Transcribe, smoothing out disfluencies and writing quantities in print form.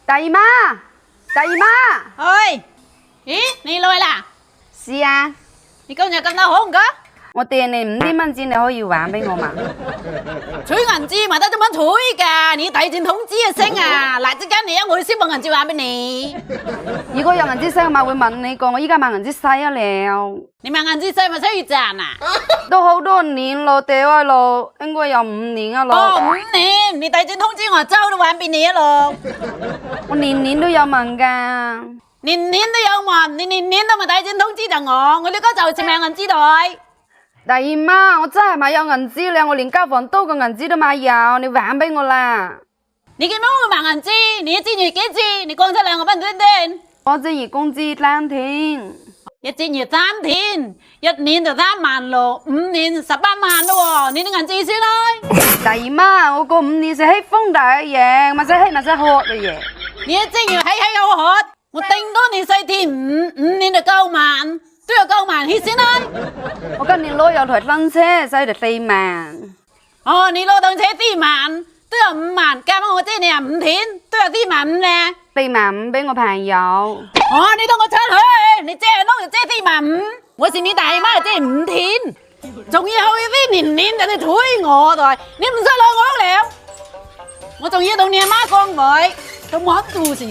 大姨妈，大姨妈，ơi咦你來啦？是啊，你今日咁多好唔該？我借你5啲蚊紙，你可以還俾我嘛？取銀紙咪得咁樣取㗎，你遞件通知一聲啊！嗱，即刻嚟啊，我先把銀紙還俾你。如果有銀紙使，我咪會問你個，我依家買銀紙使啊了。你買銀紙使咪需要賺啊？都好多年咯，掉啊咯，應該有5年啊咯。哦，5年，你遞件通知我周都還俾你啊咯。我年年都有問㗎。年年都有問，你年年都咪遞件通知就我呢個就是買銀紙袋。大姨媽，我真係買有銀紙了，我連交房租個銀紙都買有，你還俾我啦。你點樣會買銀紙？你一支月幾支？你講出嚟我幫你聽聽。我這月工資3天，一支月3天，一年就36000，5年18萬咯喎，你啲銀紙先啦。大姨媽，我個5年是喺風大嘅嘢，咪使喺咪使學嘅嘢。你一支月喺有學，我頂多你4天5年就9萬。都有9萬起先啦！我今年攞有台單車，使就4萬。哦，你攞單車4萬，都有5萬，加埋我借你5天，都有4萬5咧。4萬5俾我朋友。哦，你同我出去，你借攞就借4萬5，我是你大姨媽借5天，仲要後啲年年就你推我台，你唔使攞我了，我仲要同你阿媽講佢，都冇做事。